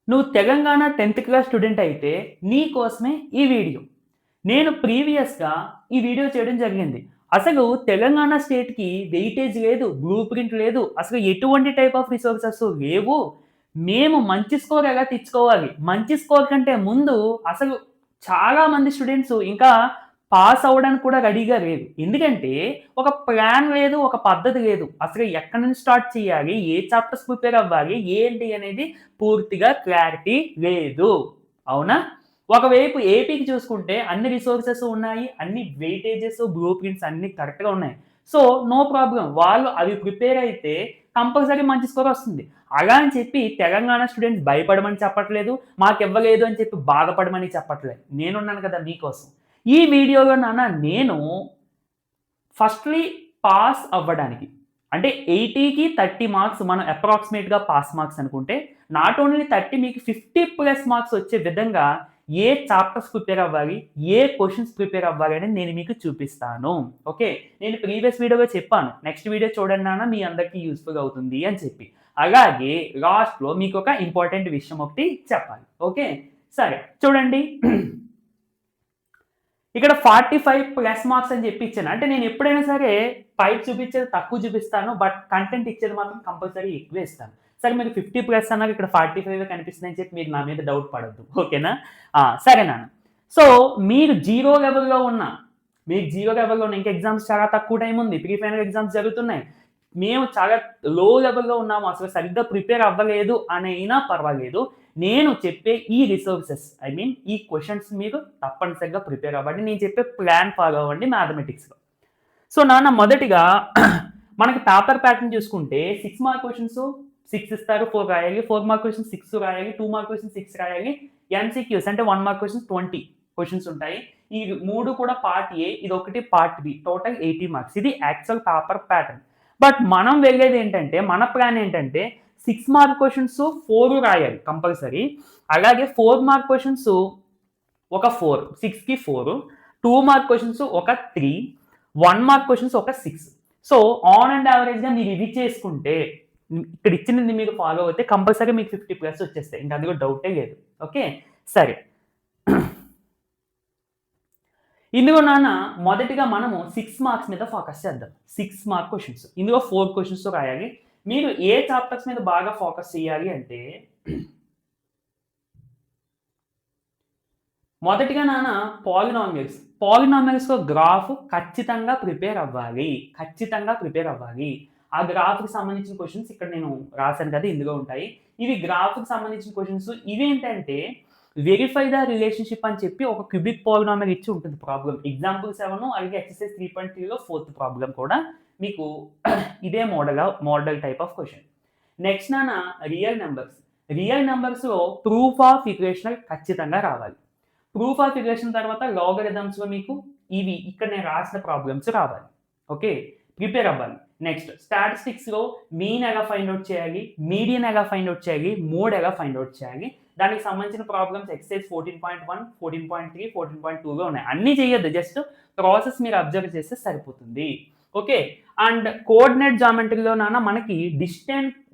నువ్వు Telangana 10th class student అయితే నీ కోసమే ఈ వీడియో. నేను ప్రీవియస్‌గా ఈ వీడియో చేయడం జరిగింది. అసలు తెలంగాణ స్టేట్‌కి వెయిటేజ్ లేదు, బ్లూ ప్రింట్ లేదు. అసలు ఎటువంటి టైప్ ఆఫ్ రిసోర్సెస్ లేవు. మేము మంచి స్కోర్ ఎలా తెచ్చుకోవాలి? మంచి స్కోర్ కంటే ముందు అసలు చాలా మంది స్టూడెంట్స్ ఇంకా పాస్ అవ్వడానికి కూడా రెడీగా లేరు. ఎందుకంటే ఒక ప్లాన్ లేదు, ఒక పద్ధతి లేదు. అసలు ఎక్కడి నుంచి స్టార్ట్ చేయాలి? ఏ చాప్టర్స్ ప్రిపేర్ అవ్వాలి? ఏంటి అనేది పూర్తిగా క్లారిటీ లేదు. అవునా? ఒకవైపు ఏపీకి చూసుకుంటే అన్ని రిసోర్సెస్ ఉన్నాయి. అన్ని వెయిటేజెస్, బ్లూ ప్రింట్స్ అన్నీ కరెక్ట్‌గా ఉన్నాయి. So, no problem. వాళ్ళు అవి ప్రిపేర్ అయితే కంపల్సరీ మంచి స్కోర్ వస్తుంది. అలా అని చెప్పి తెలంగాణ స్టూడెంట్స్ భయపడమని చెప్పట్లేదు. మాకివ్వలేదు అని చెప్పి బాధపడమని చెప్పట్లేదు. నేనున్నాను కదా మీకోసం. ఈ వీడియోలో నేను ఫస్ట్‌లీ పాస్ అవ్వడానికి అంటే 80కి 30 మార్క్స్ మనం అప్రాక్సిమేట్‌గా పాస్ మార్క్స్ అనుకుంటే, నాట్ ఓన్లీ 30 మీకు 50+ మార్క్స్ వచ్చే విధంగా ఏ చాప్టర్స్ ప్రిపేర్ అవ్వాలి, ఏ క్వెషన్స్ ప్రిపేర్ అవ్వాలి అనేది నేను మీకు చూపిస్తాను. ఓకే. నేను ప్రీవియస్ వీడియోలో చెప్పాను. నెక్స్ట్ వీడియో చూడండి నాన్న మీ అందరికీ యూజ్‌ఫుల్ అవుతుంది అని చెప్పి. అలాగే లాస్ట్‌లో మీకొక ఇంపార్టెంట్ విషయం ఒకటి చెప్పాలి. ఓకే. సరే చూడండి. ఇక్కడ 45+ మార్క్స్ అని చెప్పి ఇచ్చాను. అంటే నేను ఎప్పుడైనా సరే పైకి చూపించేది తక్కువ చూపిస్తాను. బట్ కంటెంట్ ఇచ్చేది మాత్రం కంపల్సరీ ఎక్కువే ఇస్తాను. సరే మీరు 50+ అన్నారు ఇక్కడ 45 కనిపిస్తుందని చెప్పి మీరు నా మీద డౌట్ పడొద్దు. ఓకేనా? సరే నాన్న. సో మీరు జీరో లెవెల్‌లో ఉన్న ఇంకా ఎగ్జామ్స్ చాలా తక్కువ టైం ఉంది. ప్రీ ఫైనల్ ఎగ్జామ్స్ జరుగుతున్నాయి. మేము చాలా లో లెవెల్‌లో ఉన్నాము. అసలు సరిగ్గా ప్రిపేర్ అవ్వలేదు అని అయినా పర్వాలేదు. నేను చెప్పే ఈ రిసోర్సెస్ ఈ క్వెషన్స్ మీరు తప్పనిసరిగా ప్రిపేర్ అవ్వండి. నేను చెప్పే ప్లాన్ ఫాలో అవ్వండి మ్యాథమెటిక్స్‌లో. సో నాన్న మొదటిగా మనకి పేపర్ ప్యాటర్న్ చూసుకుంటే 6 మార్క్ క్వెషన్స్ 6 ఇస్తారు. 4 రాయాలి. 4 మార్క్ క్వెషన్స్ 6 రాయాలి. 2 మార్క్ క్వెషన్స్ 6 రాయాలి. ఎంసీక్యూస్ అంటే 1 మార్క్ క్వెషన్స్ 20 క్వెషన్స్ ఉంటాయి. ఈ 3 కూడా పార్ట్ ఏ, ఇదొకటి పార్ట్ బి. Total 80 marks. ఇది యాక్చువల్ పేపర్ ప్యాటర్న్. బట్ మనం వెళ్ళేది ఏంటంటే, మన ప్లాన్ ఏంటంటే 6 మార్క్ క్వెషన్స్ 4 రాయాలి కంపల్సరీ. అలాగే 4 మార్క్ క్వెషన్స్ ఒక 4, 6కి 4, 2 మార్క్ క్వెషన్స్ ఒక 3, 1 మార్క్ క్వెషన్స్ ఒక 6. సో ఆన్ అండ్ యావరేజ్‌గా మీరు ఇది చేసుకుంటే ఇక్కడ ఇచ్చినది మీరు ఫాలో అయితే కంపల్సరీ మీకు 50+ వచ్చేస్తాయి. ఇంకా అందులో డౌటే లేదు. ఓకే. సరే. ఇందులో నాన్న మొదటిగా మనము 6 మార్క్స్ మీద ఫోకస్ చేద్దాం. 6 మార్క్ క్వెషన్స్. ఇందులో 4 క్వెషన్స్ రాయాలి. మీరు ఏ చాప్టర్స్ మీద బాగా ఫోకస్ చేయాలి అంటే మొదటిగా నాన్న పాలినామియల్స్. పాలినామియల్స్‌లో గ్రాఫ్ ఖచ్చితంగా ప్రిపేర్ అవ్వాలి. ఖచ్చితంగా ప్రిపేర్ అవ్వాలి. ఆ గ్రాఫ్‌కి సంబంధించిన క్వెషన్స్ ఇక్కడ నేను రాసాను కదా! ఇందులో ఉంటాయి. ఇవి గ్రాఫ్‌కి సంబంధించిన క్వెషన్స్. ఇవేంటంటే వెరిఫై ద రిలేషన్‌షిప్ అని చెప్పి ఒక క్యూబిక్ పాలినామియల్ ఇచ్చి ఉంటుంది ప్రాబ్లమ్. ఎగ్జాంపుల్ 7 అలాగే ఎక్సర్సైజ్ 3.3లో ఫోర్త్ ప్రాబ్లమ్ కూడా మీకు ఇదే model type of question. Next నాన్న రియల్ నంబర్స్. రియల్ నంబర్స్‌లో ప్రూఫ్ ఆఫ్ ఈక్వేషన్ ఖచ్చితంగా రావాలి. ప్రూఫ్ ఆఫ్ ఈక్వేషన్ తర్వాత లాగరిథమ్స్‌లో మీకు ఇవి ఇక్కడ నేను రాసిన ప్రాబ్లమ్స్ రావాలి. ఓకే. ప్రిపేర్ అవ్వాలి. నెక్స్ట్ స్టాటిస్టిక్స్‌లో మీన్ ఎలా ఫైండ్ ఔట్ చేయాలి? మీడియన్ ఎలా ఫైండ్ ఔట్ చేయాలి? మోడ్ ఎలా ఫైండ్ ఔట్ చేయాలి? దానికి సంబంధించిన ప్రాబ్లమ్స్ ఎక్సర్సైజ్ 14.1, 14.3, 14.2లో ఉన్నాయి. అన్నీ చేయొద్దు. జస్ట్ ప్రాసెస్ మీరు అబ్జర్వ్ చేస్తే సరిపోతుంది. ఓకే. అండ్ కోఆర్డినేట్ జామెట్రీలో నాన్న మనకి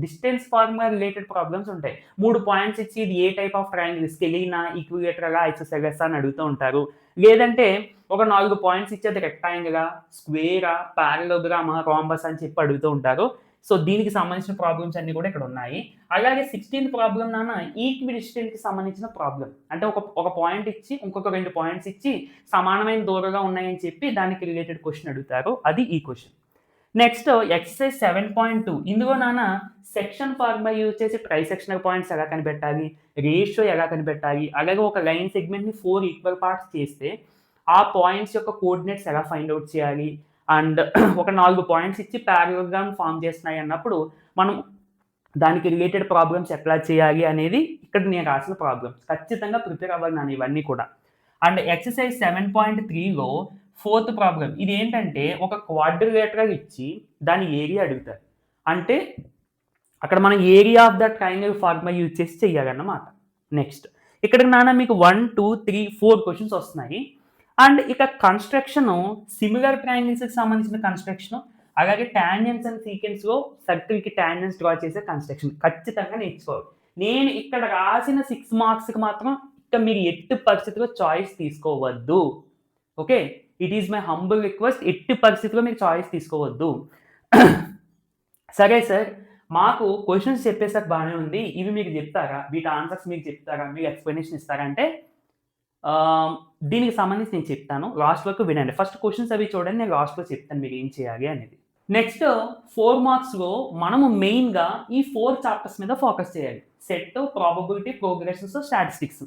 డిస్టెన్స్ ఫార్ములా రిలేటెడ్ ప్రాబ్లమ్స్ ఉంటాయి. 3 పాయింట్స్ ఇచ్చి ఇది ఏ టైప్ ఆఫ్ ట్రయాంగిల్ స్కెలీనా, ఈక్విలేటరలా, ఐసోసెలెస్ అని అడుగుతూ ఉంటారు. లేదంటే ఒక 4 పాయింట్స్ ఇచ్చి అది రెక్టాంగిలా, స్క్వేరా, పారలోగ్రామా, రాంబస్ అని చెప్పి అడుగుతూ ఉంటారు. సో దీనికి సంబంధించిన ప్రాబ్లమ్స్ అన్నీ కూడా ఇక్కడ ఉన్నాయి. అలాగే 16థ్ ప్రాబ్లమ్ నాన్న ఈక్విడిస్టెంట్‌కి సంబంధించిన ప్రాబ్లమ్. అంటే ఒక పాయింట్ ఇచ్చి ఇంకొక 2 పాయింట్స్ ఇచ్చి సమానమైన దూరంగా ఉన్నాయని చెప్పి దానికి రిలేటెడ్ క్వెషన్ అడుగుతారు. అది ఈ క్వెషన్. నెక్స్ట్ ఎక్సర్సైజ్ 7.2 ఇందులో నాన్న సెక్షన్ ఫార్ములా యూజ్ చేసి ట్రైసెక్షనల్ పాయింట్స్ ఎలా కనిపెట్టాలి, రేషియో ఎలా కనిపెట్టాలి, అలాగే ఒక లైన్ సెగ్మెంట్‌ని 4 ఈక్వల్ పార్ట్స్ చేస్తే ఆ పాయింట్స్ యొక్క కోఆర్డినేట్స్ ఎలా ఫైండ్ ఔట్ చేయాలి అండ్ ఒక 4 పాయింట్స్ ఇచ్చి పారలోగ్రామ్ ఫార్మ్ చేస్తున్నాయి అన్నప్పుడు మనం దానికి రిలేటెడ్ ప్రాబ్లమ్స్ ఎట్లా చేయాలి అనేది ఇక్కడ నేను రాసిన ప్రాబ్లమ్స్. ఖచ్చితంగా ప్రిపేర్ అవ్వాలి నాన్న ఇవన్నీ కూడా. అండ్ ఎక్సర్సైజ్ 7.3లో ఫోర్త్ ప్రాబ్లమ్. ఇదేంటంటే ఒక క్వాడ్రిలేటరల్ ఇచ్చి దాని ఏరియా అడుగుతారు. అంటే అక్కడ మనం area of the triangle formula use చేసి చేయాలన్నమాట. నెక్స్ట్ ఇక్కడ నాన్న మీకు 1, 2, 3, 4 క్వెషన్స్ వస్తున్నాయి. అండ్ ఇక కన్స్ట్రక్షన్ సిమిలర్ ట్రయాంగిల్స్‌కి సంబంధించిన కన్స్ట్రక్షన్ అలాగే టాంజెంట్స్ అండ్ సీకెన్స్‌లో సర్కిల్‌కి టాంజెంట్స్ డ్రా చేసే కన్స్ట్రక్షన్ ఖచ్చితంగా నేర్చుకోవాలి. నేను ఇక్కడ రాసిన 6 మార్క్స్‌కి మాత్రం ఇక మీరు ఎట్టి పరిస్థితిలో చాయిస్ తీసుకోవద్దు. Okay. It is my humble request. ఎట్టి పరిస్థితిలో మీరు చాయిస్ తీసుకోవద్దు. సరే సార్, మాకు క్వెషన్స్ చెప్పేసాక బానే ఉంది. ఇవి మీకు చెప్తారా? వీటి ఆన్సర్స్ మీకు చెప్తారా? మీరు ఎక్స్‌ప్లనేషన్ ఇస్తారా? అంటే దీనికి సంబంధించి నేను చెప్తాను. లాస్ట్ వరకు వినండి. ఫస్ట్ క్వెషన్స్ అవి చూడండి. నేను లాస్ట్‌లో చెప్తాను మీరు ఏం చేయాలి అనేది. నెక్స్ట్ 4 మార్క్స్‌లో మనము మెయిన్‌గా ఈ 4 చాప్టర్స్ మీద ఫోకస్ చేయాలి. Set, probability, progressions, statistics.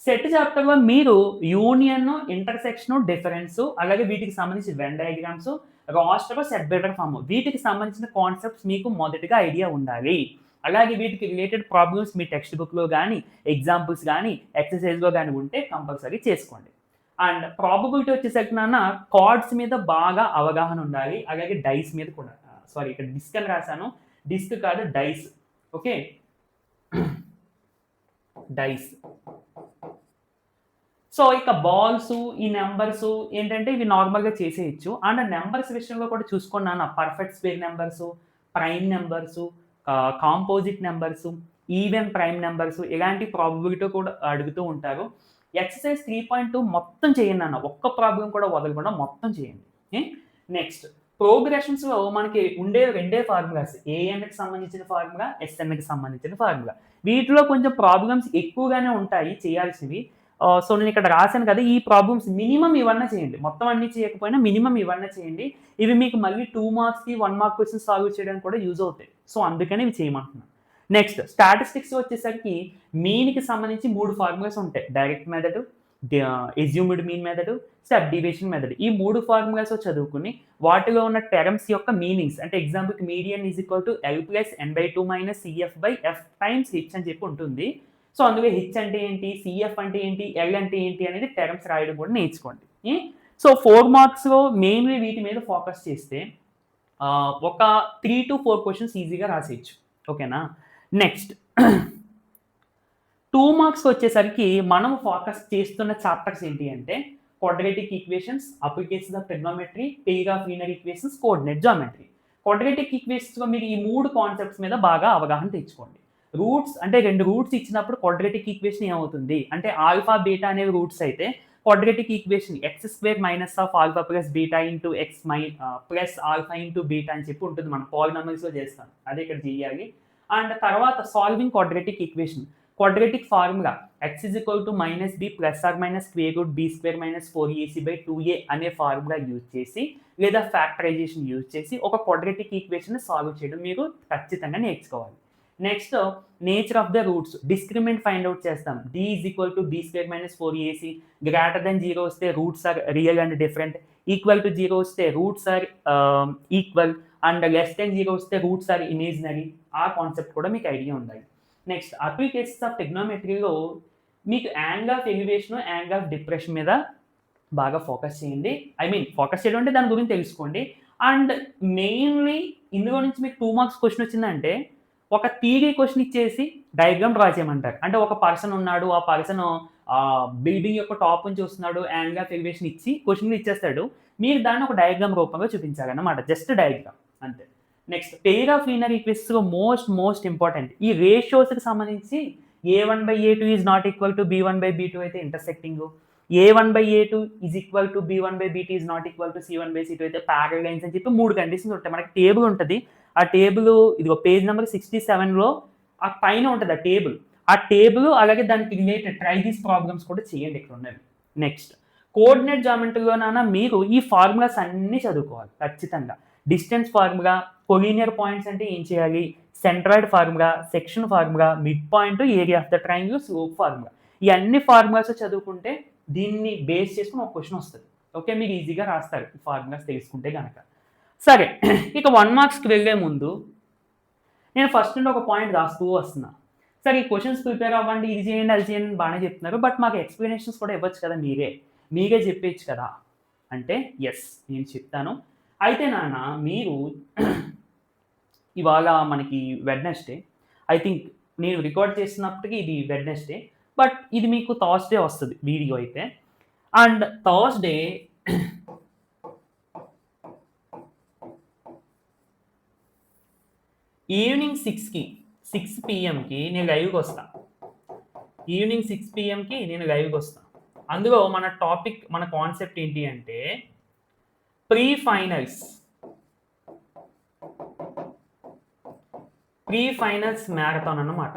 Set చాప్టర్‌లో మీరు యూనియన్, ఇంటర్సెక్షన్, డిఫరెన్స్ అలాగే వీటికి సంబంధించి Venn diagrams, roster, set builder form వీటికి సంబంధించిన కాన్సెప్ట్స్ మీకు మొదటిగా ఐడియా ఉండాలి. అలాగే వీటికి రిలేటెడ్ ప్రాబ్లమ్స్ మీ టెక్స్ట్ బుక్‌లో గాని, ఎగ్జాంపుల్స్ గాని, ఎక్సర్‌సైజ్‌లో గాని ఉంటే కంపల్సరీ చేసుకోండి. అండ్ ప్రాబబిలిటీ వచ్చేసరికి నాన్న కార్డ్స్ మీద బాగా అవగాహన ఉండాలి. అలాగే డైస్ మీద కూడా. సారీ, ఇక్కడ డిస్క్ అని రాసాను. డిస్క్ కాదు డైస్. ఓకే. డైస్. సో, ఇక బాల్స్, ఈ నంబర్స్ ఏంటంటే ఇవి నార్మల్‌గా చేసేయొచ్చు. అండ్ నంబర్స్ విషయంలో కూడా చూసుకోండి నాన్న. Perfect square numbers, prime numbers, composite numbers, even prime numbers ఇలాంటి ప్రాబబిలిటీ కూడా అడుగుతూ ఉంటారు. ఎక్సర్సైజ్ 3.2 మొత్తం చేయండి నాన్న. ఒక్క ప్రాబ్లమ్ కూడా వదలకుండా మొత్తం చేయండి. నెక్స్ట్ ప్రోగ్రెషన్స్‌లో మనకి ఉండే రెండే ఫార్ములాస్. ఏఎన్‌కి సంబంధించిన ఫార్ములా, ఎస్ఎన్‌కి సంబంధించిన ఫార్ములా. వీటిలో కొంచెం ప్రాబ్లమ్స్ ఎక్కువగానే ఉంటాయి చేయాల్సినవి. సో, నేను ఇక్కడ రాసాను కదా! ఈ ప్రాబ్లమ్స్ మినిమమ్ ఇవన్నా చేయండి. మొత్తం అన్నీ చేయకపోయినా మినిమమ్ ఇవన్నా చేయండి. ఇవి మీకు మళ్ళీ 2 మార్క్స్‌కి, 1 మార్క్ క్వెషన్స్ సాల్వ్ చేయడానికి కూడా యూజ్ అవుతాయి. సో, అందుకని ఇవి చేయమంటున్నాను. నెక్స్ట్ స్టాటిస్టిక్స్ వచ్చేసరికి మీన్‌కి సంబంధించి 3 ఫార్ములాస్ ఉంటాయి. Direct method, assumed mean method, step deviation method. ఈ 3 ఫార్ములాస్ చదువుకొని వాటిలో ఉన్న టర్మ్స్ యొక్క మీనింగ్స్ అంటే ఎగ్జాంపుల్‌కి median is equal to L+N/2 - CF/F times H అని చెప్పి ఉంటుంది. సో, అందులో హెచ్ అంటే ఏంటి? సీఎఫ్ అంటే ఏంటి? ఎల్ అంటే ఏంటి? అనేది టర్మ్స్ రాయడం కూడా నేర్చుకోండి. సో, 4 మార్క్స్‌లో మెయిన్‌లీ వీటి మీద ఫోకస్ చేస్తే ఒక 3-4 క్వెషన్స్ ఈజీగా రాసేయొచ్చు. ఓకేనా? నెక్స్ట్ 2 మార్క్స్‌కొచ్చేసరికి మనం ఫోకస్ చేస్తున్న చాప్టర్స్ ఏంటి అంటే quadratic equations, applications of trigonometry, pair of linear equations, coordinate geometry. Quadratic ఈక్వేషన్స్‌లో మీరు ఈ 3 కాన్సెప్ట్స్ మీద బాగా అవగాహన తెచ్చుకోండి. రూట్స్ అంటే 2 రూట్స్ ఇచ్చినప్పుడు క్వాడ్రాటిక్ ఈక్వేషన్ ఏమవుతుంది? అంటే ఆల్ఫా, బీటా అనేవి రూట్స్ అయితే quadratic equation x² minus of alpha plus beta into plus alpha into beta అని చెప్పి ఉంటుంది. మనం పాలినామియల్స్‌లో చేస్తాం. అదే ఇక్కడ చేయాలి. అండ్ తర్వాత solving quadratic equation. Quadratic formula x is equal to -b plus or minus square root b square minus 4ac/2a అనే ఫార్ములా యూజ్ చేసి లేదా ఫ్యాక్టరైజేషన్ యూజ్ చేసి ఒక క్వాడ్రాటిక్ ఈక్వేషన్ సాల్వ్ చేయడం మీరు ఖచ్చితంగా నేర్చుకోవాలి. Next nature of the roots. Discriminant find out చేస్తాం. d is equal to b square minus 4ac greater than 0 వస్తే roots are real and different. Equal to 0 వస్తే roots are equal and less than 0 వస్తే roots are imaginary. ఆ concept కూడా మీకు idea ఉండాలి. Next applications of ట్రిగ్నోమెట్రీలో మీకు angle of elevation, angle of depression మీద బాగా ఫోకస్ చేయండి. ఫోకస్ చేయడం అంటే దాని గురించి తెలుసుకోండి. అండ్ మెయిన్‌లీ ఇందులో నుంచి మీకు 2 మార్క్స్ క్వెషన్ వచ్చిందంటే ఒక థియరీ క్వెషన్ ఇచ్చేసి డయాగ్రామ్ డ్రా చేయమంటారు. అంటే ఒక పర్సన్ ఉన్నాడు. ఆ పర్సన్ బిల్డింగ్ యొక్క టాప్ నుంచి వస్తున్నాడు. యాంగిల్ ఆఫ్ ఎలివేషన్ ఇచ్చి క్వెషన్‌లు ఇచ్చేస్తాడు. మీరు దాన్ని ఒక డయాగ్రామ్ రూపంలో చూపించాలన్నమాట. జస్ట్ డయాగ్రామ్ అంతే. నెక్స్ట్ పెయిర్ ఆఫ్ లీనియర్ ఈక్వేషన్స్‌లో మోస్ట్ ఇంపార్టెంట్. ఈ రేషియోస్‌కి సంబంధించి a1/a2 is not equal to b1/b2 అయితే intersecting. a1/a2 is equal to b1/b2 is not equal to c1/c2 అయితే ప్యారలల్ లైన్స్ అని చెప్పి 3 కండిషన్స్ ఉంటాయి. మనకి టేబుల్ ఉంటది. ఆ టేబుల్ ఇదిగో పేజ్ నెంబర్ 67లో ఆ పైన ఉంటది ఆ టేబుల్. ఆ టేబుల్ అలాగే దానికి రిలేటెడ్ ట్రై దీస్ ప్రాబ్లమ్స్ కూడా చేయండి ఇక్కడ ఉన్నవి. నెక్స్ట్ కోఆర్డినేట్ జామెట్రీలో నాన్న మీరు ఈ ఫార్ములాస్ అన్నీ చదువుకోవాలి ఖచ్చితంగా. డిస్టెన్స్ ఫార్ములా, కొలీనియర్ పాయింట్స్ అంటే ఏం చేయాలి, centroid formula, section formula, mid point, area of the triangle, slope formula. ఈ అన్ని ఫార్ములాస్ చదువుకుంటే దీన్ని బేస్ చేసుకుని ఒక క్వెషన్ వస్తుంది. ఓకే, మీరు ఈజీగా రాస్తారు ఈ ఫార్ములాస్ తెలుసుకుంటే కనుక. సరే, ఇక 1 మార్క్స్‌కి వెళ్ళే ముందు నేను ఫస్ట్ నుండి ఒక పాయింట్ రాస్తూ వస్తున్నా. సరే, ఈ క్వెషన్స్ ప్రిపేర్ అవ్వండి, ఇది చేయండి, అది చేయండి బాగానే చెప్తున్నారు. బట్ మాకు ఎక్స్‌ప్లనేషన్స్ కూడా ఇవ్వచ్చు కదా మీరే చెప్పేయచ్చు కదా అంటే యెస్ నేను చెప్తాను. అయితే నాన్న మీరు ఇవాళ మనకి వెడ్నెస్డే. ఐ థింక్ నేను రికార్డ్ చేస్తున్నప్పటికి ఇది వెడ్నెస్డే. బట్ ఇది మీకు థర్స్‌డే వస్తది వీడియో అయితే. అండ్ థర్స్‌డే ఈవినింగ్ 6కి 6 పిఎంకి నేను లైవ్కి వస్తా. ఈవినింగ్ 6 పిఎంకి నేను లైవ్కి వస్తా. అందులో మన టాపిక్, మన కాన్సెప్ట్ ఏంటి అంటే ప్రీ ఫైనల్స్ మ్యారథాన్ అన్నమాట.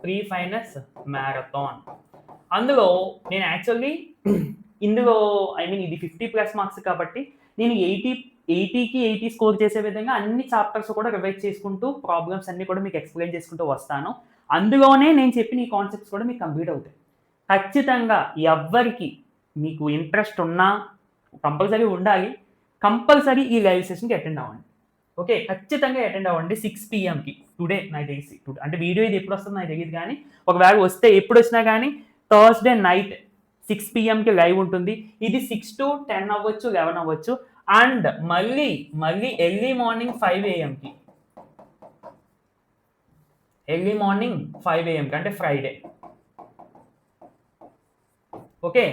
Pre finals marathon. అందులో నేను యాక్చువల్లీ ఇందులో ఇది 50+ మార్క్స్ కాబట్టి నేను 80కి 80 స్కోర్ చేసే విధంగా అన్ని చాప్టర్స్ కూడా రివైజ్ చేసుకుంటూ ప్రాబ్లమ్స్ అన్ని కూడా మీకు ఎక్స్ప్లెయిన్ చేసుకుంటూ వస్తాను. అందులోనే నేను చెప్పిన ఈ కాన్సెప్ట్స్ కూడా మీకు కంప్లీట్ అవుతాయి. ఖచ్చితంగా ఎవ్వరికి మీకు ఇంట్రెస్ట్ ఉన్నా కంపల్సరీ ఉండాలి. కంపల్సరీ ఈ లైవ్ సెషన్కి అటెండ్ అవ్వండి. ఓకే, ఖచ్చితంగా అటెండ్ అవ్వండి 6 పిఎంకి. టుడే నాకు తెలిసి అంటే వీడియో ఇది ఎప్పుడు వస్తుందో నాకు తెలియదు, కానీ ఒకవేళ వస్తే ఎప్పుడు వచ్చినా కానీ థర్స్డే నైట్ 6 పిఎంకి లైవ్ ఉంటుంది. ఇది 6 to 10 అవ్వచ్చు, 11 అవ్వచ్చు. అండ్ మళ్ళీ ఎర్లీ మార్నింగ్ 5 AM అంటే ఫ్రైడే. ఓకే,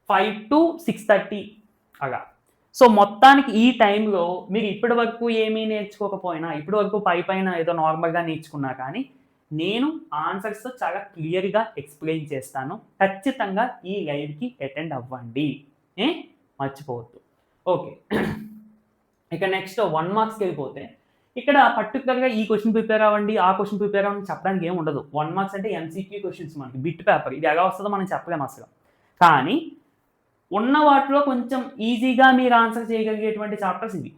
5 to 6:30 అలా. సో మొత్తానికి ఈ టైంలో మీరు ఇప్పటి వరకు ఏమీ నేర్చుకోకపోయినా, ఇప్పటి వరకు పైన ఏదో నార్మల్గా నేర్చుకున్నా కానీ నేను ఆన్సర్స్ చాలా క్లియర్గా ఎక్స్ప్లెయిన్ చేస్తాను. ఖచ్చితంగా ఈ లైవ్కి అటెండ్ అవ్వండి, మర్చిపోవద్దు. ఓకే, ఇక నెక్స్ట్ 1 మార్క్స్కి వెళ్ళిపోతే ఇక్కడ పర్టికులర్గా ఈ క్వశ్చన్ ప్రిపేర్ అవ్వండి, ఆ క్వశ్చన్ ప్రిపేర్ అవ్వండి చెప్పడానికి ఏమి ఉండదు. 1 మార్క్స్ అంటే ఎంసీక్యూ క్వశ్చన్స్, మనకి బిట్ పేపర్. ఇది ఎలా వస్తుందో మనం చెప్పలేము అసలు. కానీ ఉన్న వాటిలో కొంచెం ఈజీగా మీరు ఆన్సర్ చేయగలిగేటువంటి చాప్టర్స్ ఇవి.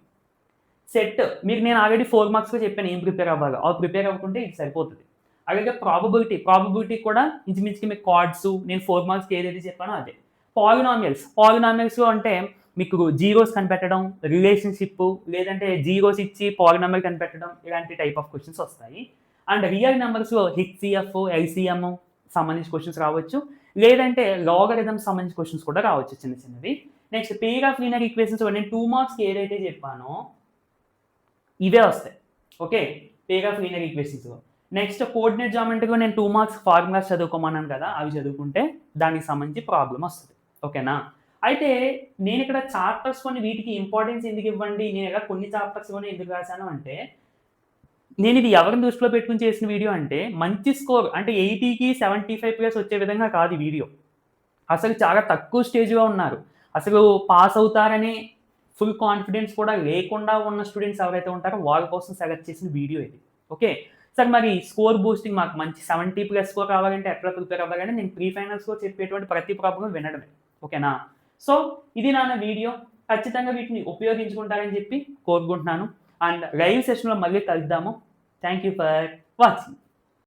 సెట్ మీకు నేను ఆల్రెడీ 4 మార్క్స్గా చెప్పాను ఏం ప్రిపేర్ అవ్వాలో. అవి ప్రిపేర్ అవ్వకుంటే ఇది సరిపోతుంది. అలాగే ప్రాబబిలిటీ కూడా ఇంచుమించుకి మీకు కార్డ్స్, నేను 4 మార్క్స్కి ఏదైతే చెప్పానో అదే. పాలినామియల్స్లో అంటే మీకు జీరోస్ కనిపెట్టడం, రిలేషన్షిప్, లేదంటే జీరోస్ ఇచ్చి పాలినామియల్ కనిపెట్టడం, ఇలాంటి టైప్ ఆఫ్ క్వశ్చన్స్ వస్తాయి. అండ్ రియల్ నెంబర్స్లో హెచ్సిఎఫ్, ఎల్సిఎం సంబంధించి క్వశ్చన్స్ రావచ్చు, లేదంటే లాగరిథమ్స్ సంబంధించి క్వశ్చన్స్ కూడా రావచ్చు చిన్నవి. Next pair of linear equations నేను 2 మార్క్స్కి ఏదైతే చెప్పానో ఇవే వస్తాయి. ఓకే, పెయిర్ ఆఫ్ లీనియర్ ఈక్వేషన్స్లో. నెక్స్ట్ కోఆర్డినేట్ జామెట్రీలో నేను 2 మార్క్స్ ఫార్ములాస్ చదువుకోమన్నాను కదా, అవి చదువుకుంటే దానికి సంబంధించి ప్రాబ్లం వస్తుంది. ఓకేనా? అయితే నేను ఇక్కడ చాప్టర్స్ కొన్ని వీటికి ఇంపార్టెన్స్ ఎందుకు ఇవ్వండి, నేను ఇలా కొన్ని చాప్టర్స్ కూడా ఎందుకు రాశాను అంటే, నేను ఇది ఎవరిని దృష్టిలో పెట్టుకుని చేసిన వీడియో అంటే మంచి స్కోర్ అంటే 80కి 75+ వచ్చే విధంగా కాదు ఈ వీడియో. అసలు చాలా తక్కువ స్టేజ్లో ఉన్నారు, అసలు పాస్ అవుతారనే ఫుల్ కాన్ఫిడెన్స్ కూడా లేకుండా ఉన్న స్టూడెంట్స్ ఎవరైతే ఉంటారో వాళ్ళ కోసం సెలెక్ట్ చేసిన వీడియో ఇది. ఓకే సార్, మరి స్కోర్ బూస్టింగ్ మాకు మంచి 70+ స్కోర్ కావాలంటే ఎట్లా ప్రిపేర్ అవ్వాలంటే నేను ప్రీ ఫైనల్స్లో చెప్పేటువంటి ప్రతి ప్రాబ్లం వినడమే. ఓకేనా? సో ఇది నా వీడియో, ఖచ్చితంగా వీటిని ఉపయోగించుకుంటారని చెప్పి కోరుకుంటున్నాను. అండ్ లైవ్ సెషన్లో మళ్ళీ కలుద్దాము. Thank you for watching.